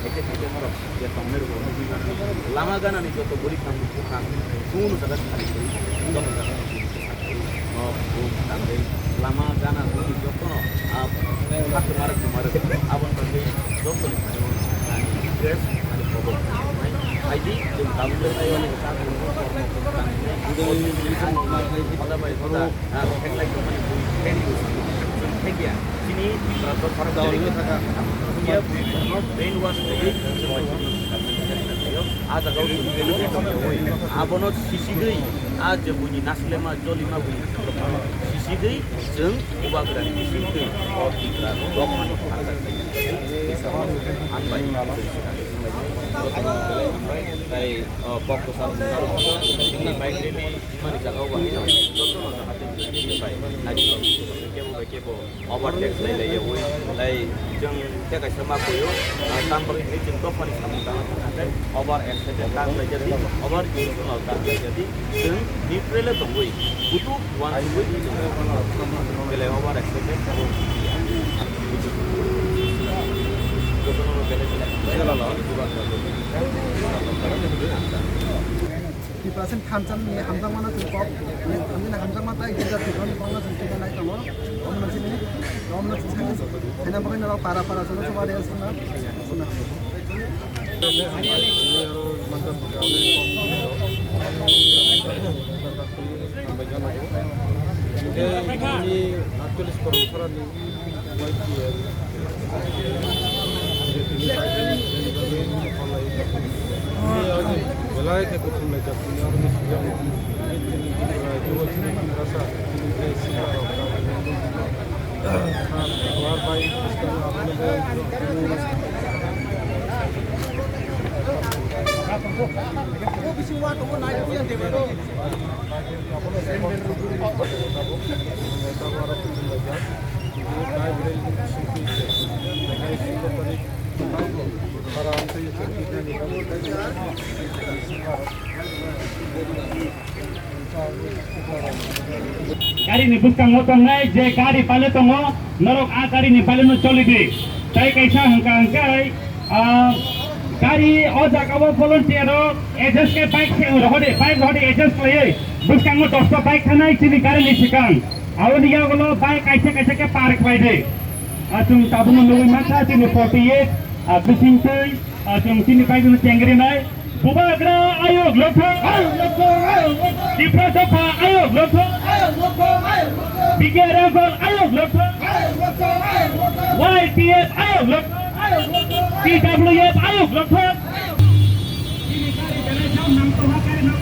खायसे खायसे हरफ जे तंमेर को लामा गाना नि जतो बरि काम खाम सुनु जागा खालि दम जागा तांदै लामा गाना नि जतो हात मार आबन बागै जतो नि खायो अनि ड्रेस अनि प्रबल आइदि जों दाबुले आयोले का pada baik pada headline company penny India sini berapa orang dari kita dia brain wash lagi ada kau tu abono sisi gay aja bunyi naslema jolima bunyi sisi gay jeng ubah dari sisi gay oh tidak dokman ada anbai tay fokus ini baik ini mana jaga wah ini betul nggak hati ini baik lagi kebo overtake lay lay jeng dia kayak sama koyo tanpa ini jeng kau paling sama tangan over excited kan jadi over emotional kan jadi jeng neutral itu gue butuh one gue kalau over excited di pasien hamzam mana tuh kok ini hamzam mata itu jadi kan kalau kita naik kamu nanti ini saya pakai nolak para sana coba deh sana Wilayah Kutum Lejak punya organisasi yang jual rasa luar baik Kari ni bukan motor naik, je kari pale tongo, norok a kari ni pale no coli di. Saya kaisa hangkai, kari oja kawo volunteer agents ke bike se hode agents leye. Bukan motor sto bike kana sini kari ni sikang. Awal dia kalau bike kaisa ke park baide. Asung tabung nunggu masa sini 48, bising tuh, asung sini bike no cengri naik. Bubagra ayo glotho Diprasapa ayo glotho Bigaraval ayo glotho YTF ayo glotho TWF ayo glotho ini kali jalan jauh nang toha kari nang